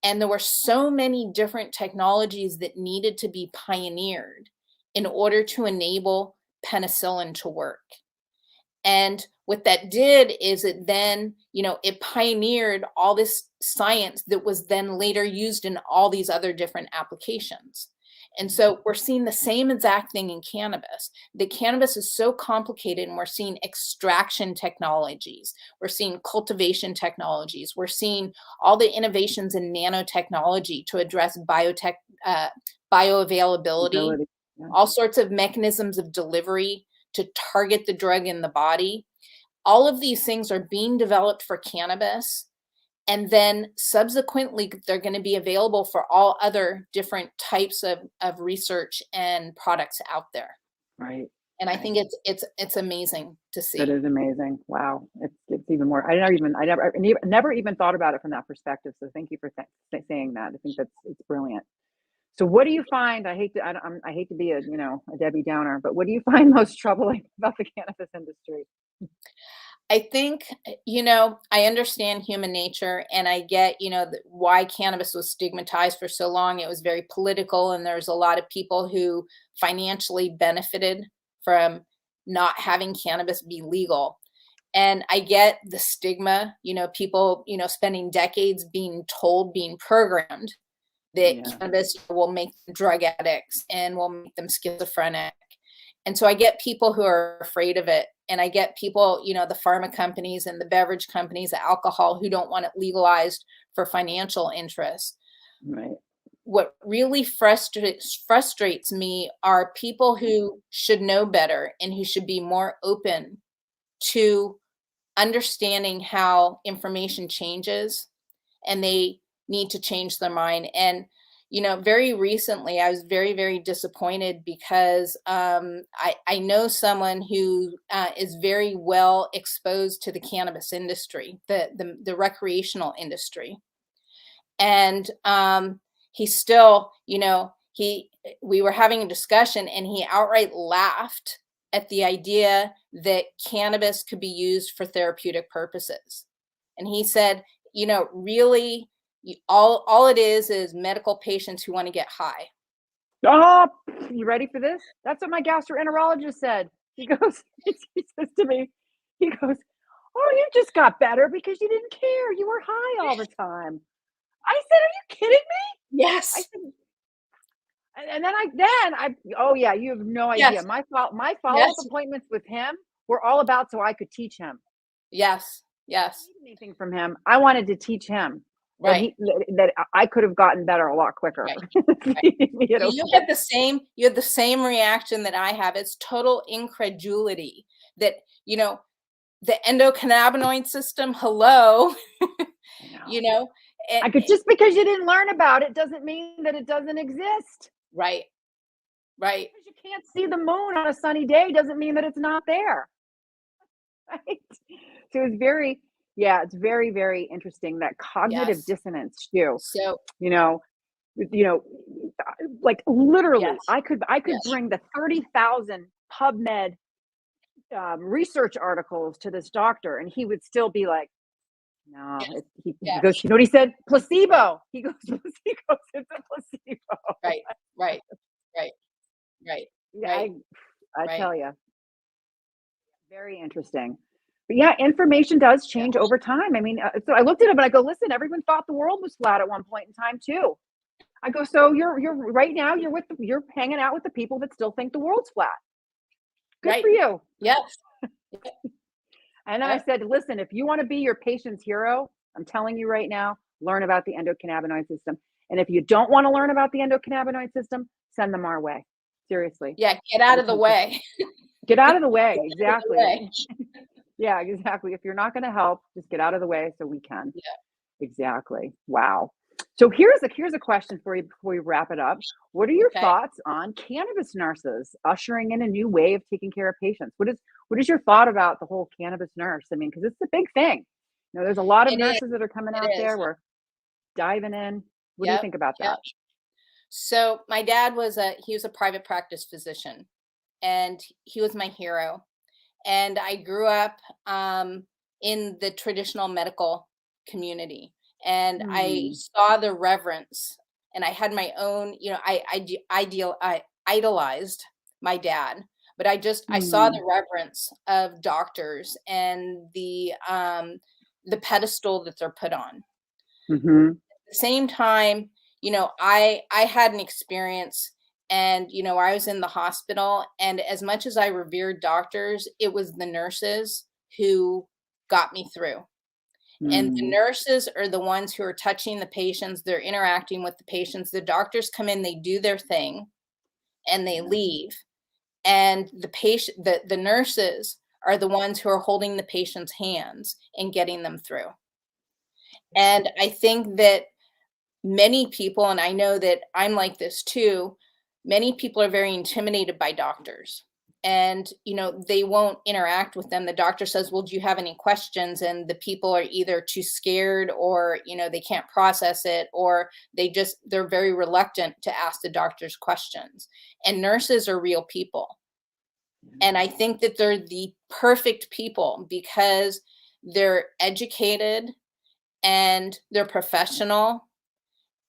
And there were so many different technologies that needed to be pioneered in order to enable penicillin to work. And what that did is it then, it pioneered all this science that was then later used in all these other different applications. And so we're seeing the same exact thing in cannabis. The cannabis is so complicated, and we're seeing extraction technologies. We're seeing cultivation technologies. We're seeing all the innovations in nanotechnology to address bioavailability, all sorts of mechanisms of delivery to target the drug in the body. All of these things are being developed for cannabis. And then subsequently, they're going to be available for all other different types of research and products out there. Right. And I think it's amazing to see. That is amazing. Wow. It's even more. I never even thought about it from that perspective. So thank you for saying that. I think it's brilliant. So what do you find? I hate to be a Debbie Downer, but what do you find most troubling about the cannabis industry? I think, I understand human nature, and I get, why cannabis was stigmatized for so long. It was very political, and there's a lot of people who financially benefited from not having cannabis be legal. And I get the stigma, people, spending decades being told, being programmed that Yeah. cannabis will make them drug addicts and will make them schizophrenic. And so I get people who are afraid of it. And I get people, the pharma companies and the beverage companies, the alcohol, who don't want it legalized for financial interest. Right. What really frustrates me are people who should know better and who should be more open to understanding how information changes, and they need to change their mind. And very recently I was very, very disappointed because I know someone who is very well exposed to the cannabis industry, the recreational industry. And he still, we were having a discussion, and he outright laughed at the idea that cannabis could be used for therapeutic purposes. And he said, really, all it is medical patients who want to get high. Oh, you ready for this? That's what my gastroenterologist said. He goes, he says to me, he goes, "Oh, you just got better because you didn't care. You were high all the time." I said, "Are you kidding me?" I Yes. said, and then oh yeah, you have no idea. Yes. My follow-up Yes. appointments with him were all about so I could teach him. Yes. Yes. I didn't need anything from him. I wanted to teach him Right. that I could have gotten better a lot quicker. Right. Right. You know, You had the same reaction that I have. It's total incredulity that, the endocannabinoid system, hello, I you know. know, and, I could just because you didn't learn about it doesn't mean that it doesn't exist. right, right. Because you can't see the moon on a sunny day doesn't mean that it's not there. Right? So it's very, very interesting that cognitive Yes. dissonance too. So, You know, you know, like literally, yes, I could yes, bring the 30,000 PubMed research articles to this doctor, and he would still be like, "No." yes, He yes, goes, "You know what he said? right, Placebo." He goes, "He goes, it's a placebo." right, right, right, right, Yeah, right, I right. tell you, very interesting. But yeah, information does Yeah. change over time. I mean, so I looked at him and I go, "Listen, everyone thought the world was flat at one point in time too." I go, "So you're right now you're hanging out with the people that still think the world's flat. Good Right. for you." Yes. And then I Yep. said, "Listen, if you want to be your patient's hero, I'm telling you right now, learn about the endocannabinoid system. And if you don't want to learn about the endocannabinoid system, send them our way. Seriously. Yeah. Get out of the way. Get out of the way." Get out of the Exactly. way. Yeah, exactly. If you're not going to help, just get out of the way so we can. Yeah. Exactly. Wow. So here's a question for you before we wrap it up. What are your Okay. thoughts on cannabis nurses ushering in a new way of taking care of patients? What is your thought about the whole cannabis nurse? I mean, because it's a big thing. There's a lot of It is. nurses that are coming It out is. there. We're diving in. What do you Yep. think about Yep. that? So my dad he was a private practice physician, and he was my hero. And I grew up in the traditional medical community, and I Hmm. saw the reverence, and I had my own, I idolized my dad, but I saw Hmm. the reverence of doctors and the pedestal that they're put on. Hmm. The same time, I had an experience, and I was in the hospital, and as much as I revered doctors, it was the nurses who got me through. And the Hmm. nurses are the ones who are touching the patients, they're interacting with the patients. The doctors come in, they do their thing, and they Yeah. leave. And the nurses are the ones who are holding the patient's hands and getting them through. And I think that many people, and I know that I'm like this too, many people are very intimidated by doctors. And, they won't interact with them. The doctor says, "Well, do you have any questions?" And the people are either too scared, or, they can't process it, or they're very reluctant to ask the doctors questions. And nurses are real people. And I think that they're the perfect people because they're educated and they're professional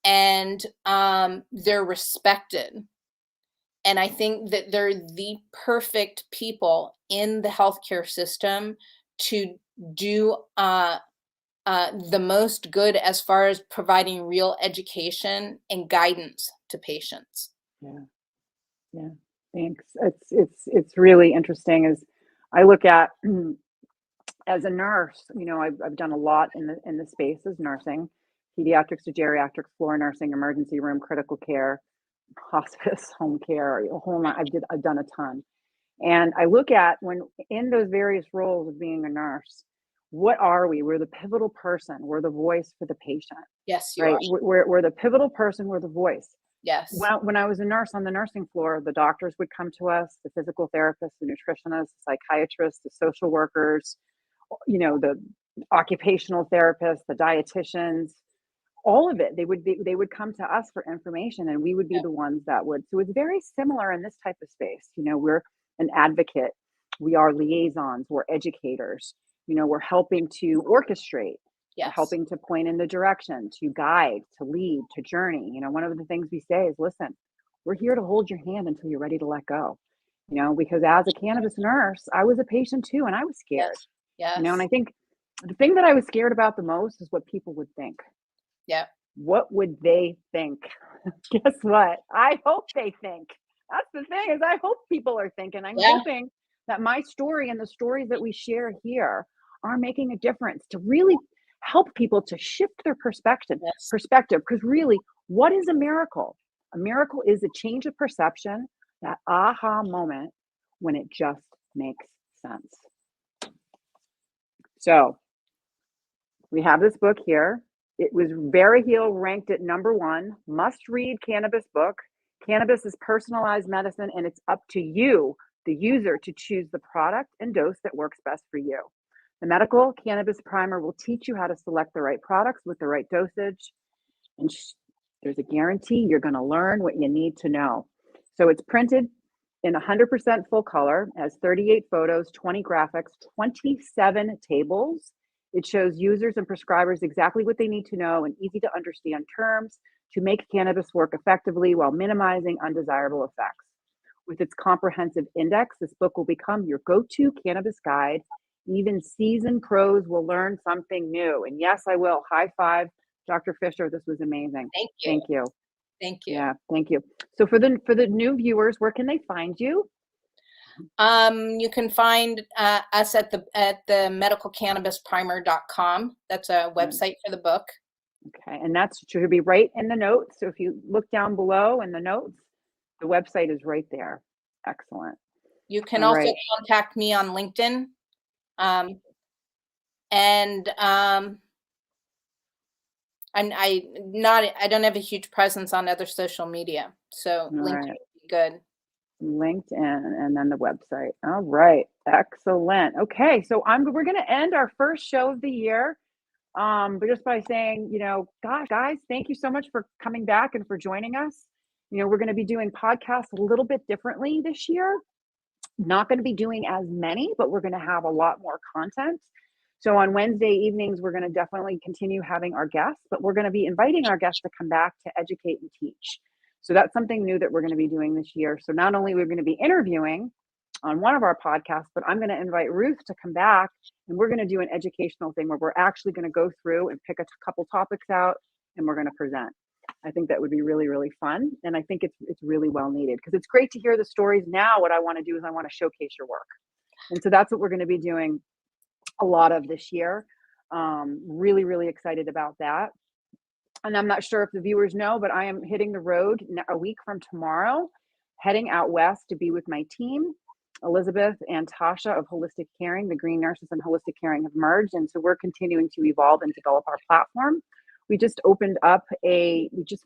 and they're respected. And I think that they're the perfect people in the healthcare system to do the most good as far as providing real education and guidance to patients. Yeah. Yeah. Thanks. It's really interesting as I look at as a nurse, I've done a lot in the space as nursing, pediatrics to geriatrics, floor nursing, emergency room, critical care, hospice, home care, a whole lot. I've done a ton. And I look at when in those various roles of being a nurse, what are we? We're the pivotal person. We're the voice for the patient, Yes, you right? are. We're the pivotal person. We're the voice. Yes. When I was a nurse on the nursing floor, the doctors would come to us, the physical therapists, the nutritionists, the psychiatrists, the social workers, the occupational therapists, the dietitians, all of it. They would come to us for information, and we would be Yep. the ones that would. So it's very similar in this type of space. We're an advocate, we are liaisons, we're educators. We're helping to orchestrate, we're Yes. helping to point in the direction, to guide, to lead, to journey. One of the things we say is, listen, we're here to hold your hand until you're ready to let go. Because as a cannabis nurse, I was a patient too, and I was scared. Yes. And I think the thing that I was scared about the most is what people would think. Yeah. What would they think? Guess what? I hope they think. That's the thing, is I hope people are thinking. I'm Yeah. hoping that my story and the stories that we share here are making a difference to really help people to shift their perspective. Yes. Because really, what is a miracle? A miracle is a change of perception, that aha moment when it just makes sense. So we have this book here. It was Very Heal ranked at #1, must read cannabis book. Cannabis is personalized medicine, and it's up to you, the user, to choose the product and dose that works best for you. The Medical Cannabis Primer will teach you how to select the right products with the right dosage. And there's a guarantee you're going to learn what you need to know. So it's printed in 100% full color, has 38 photos, 20 graphics, 27 tables. It shows users and prescribers exactly what they need to know in easy to understand terms to make cannabis work effectively while minimizing undesirable effects. With its comprehensive index, this book will become your go-to cannabis guide. Even seasoned pros will learn something new. And yes, I will. High five, Dr. Fisher. This was amazing. Thank you. Thank you. Thank you. Yeah, thank you. So for the new viewers, where can they find you? You can find us at the medicalcannabisprimer.com. That's a website for the book. Okay, and that should be right in the notes. So if you look down below in the notes, the website is right there. Excellent. You can All also right. contact me on LinkedIn. I don't have a huge presence on other social media, so LinkedIn right. would be good. LinkedIn and then the website. All right, excellent. Okay, so we're going to end our first show of the year, but just by saying, gosh, guys, thank you so much for coming back and for joining us. We're going to be doing podcasts a little bit differently this year. Not going to be doing as many, but we're going to have a lot more content. So on Wednesday evenings, we're going to definitely continue having our guests, but we're going to be inviting our guests to come back to educate and teach. So that's something new that we're going to be doing this year. So not only we're going to be interviewing on one of our podcasts, but I'm going to invite Ruth to come back, and we're going to do an educational thing where we're actually going to go through and pick a couple topics out, and we're going to present. I think that would be really, really fun. And I think it's really well needed, because it's great to hear the stories. Now what I want to do is I want to showcase your work. And so that's what we're going to be doing a lot of this year. Really, really excited about that. And I'm not sure if the viewers know, but I am hitting the road a week from tomorrow, heading out west to be with my team. Elizabeth and Tasha of Holistic Caring, the Green Nurses and Holistic Caring have merged. And so we're continuing to evolve and develop our platform. We just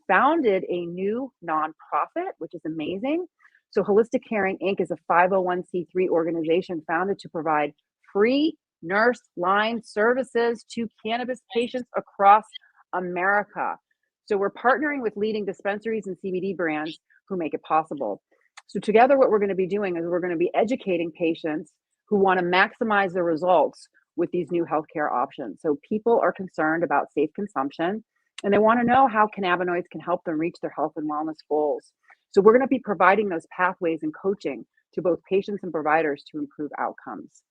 founded a new nonprofit, which is amazing. So Holistic Caring Inc. is a 501c3 organization founded to provide free nurse line services to cannabis patients across America. So we're partnering with leading dispensaries and CBD brands who make it possible. So together, what we're going to be doing is we're going to be educating patients who want to maximize the results with these new healthcare options. So people are concerned about safe consumption, and they want to know how cannabinoids can help them reach their health and wellness goals. So we're going to be providing those pathways and coaching to both patients and providers to improve outcomes.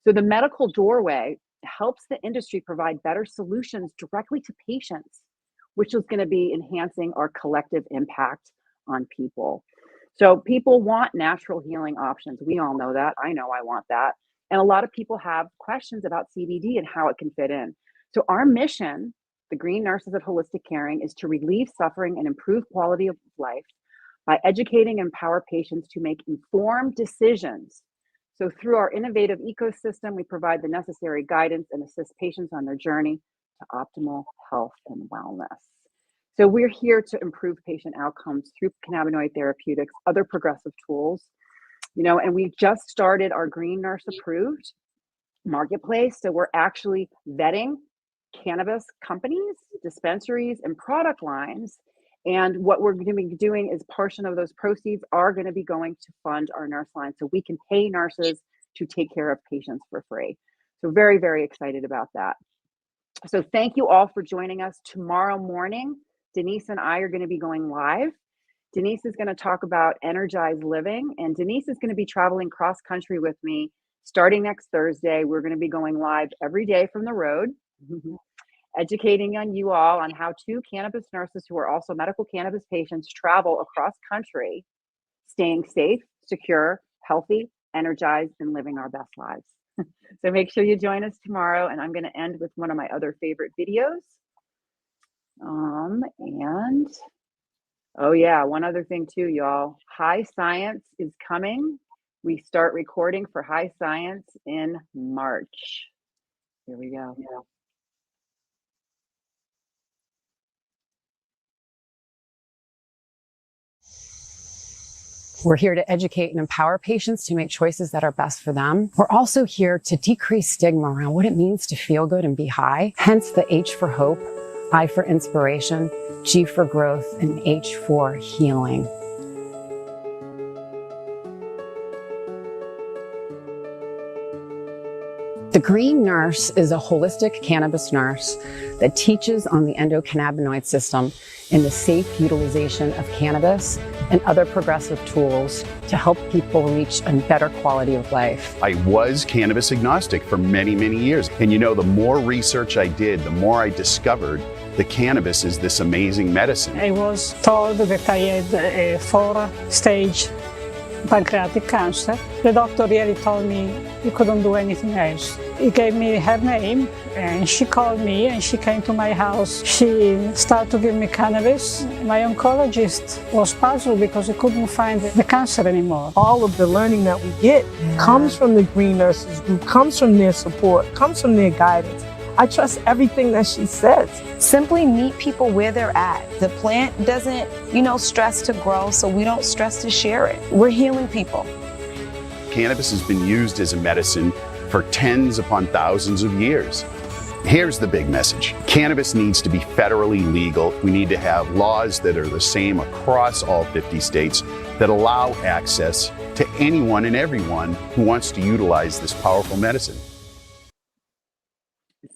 So the medical doorway helps the industry provide better solutions directly to patients, which is going to be enhancing our collective impact on people. So people want natural healing options. We all know that. I know I want that. And a lot of people have questions about CBD and how it can fit in. So our mission, the Green Nurses at Holistic Caring, is to relieve suffering and improve quality of life by educating and empower patients to make informed decisions. So through our innovative ecosystem, we provide the necessary guidance and assist patients on their journey to optimal health and wellness. So we're here to improve patient outcomes through cannabinoid therapeutics, other progressive tools, and we just started our Green Nurse approved marketplace. So we're actually vetting cannabis companies, dispensaries, and product lines. And what we're going to be doing is portion of those proceeds are going to be going to fund our nurse line so we can pay nurses to take care of patients for free. So very, very excited about that. So thank you all for joining us. Tomorrow morning, Denise and I are going to be going live. Denise is going to talk about energized living, and Denise is going to be traveling cross country with me starting next Thursday. We're going to be going live every day from the road, educating on you all on how two cannabis nurses who are also medical cannabis patients travel across country, staying safe, secure, healthy, energized, and living our best lives. So make sure you join us tomorrow, and I'm going to end with one of my other favorite videos. And oh yeah, one other thing too, y'all. High Science is coming. We start recording for High Science in March. Here we go. We're here to educate and empower patients to make choices that are best for them. We're also here to decrease stigma around what it means to feel good and be high. Hence the H for hope, I for inspiration, G for growth, and H for healing. The Green Nurse is a holistic cannabis nurse that teaches on the endocannabinoid system and the safe utilization of cannabis and other progressive tools to help people reach a better quality of life. I was cannabis agnostic for many, many years. And the more research I did, the more I discovered the cannabis is this amazing medicine. I was told that I had a 4-stage pancreatic cancer. The doctor really told me he couldn't do anything else. He gave me her name and she called me and she came to my house. She started to give me cannabis. My oncologist was puzzled because he couldn't find the cancer anymore. All of the learning that we get comes from the Green Nurses group, comes from their support, comes from their guidance. I trust everything that she says. Simply meet people where they're at. The plant doesn't, stress to grow, so we don't stress to share it. We're healing people. Cannabis has been used as a medicine for tens upon thousands of years. Here's the big message. Cannabis needs to be federally legal. We need to have laws that are the same across all 50 states that allow access to anyone and everyone who wants to utilize this powerful medicine.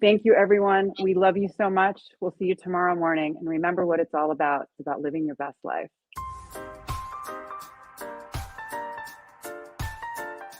Thank you, everyone. We love you so much. We'll see you tomorrow morning. And remember what it's all about. It's about living your best life.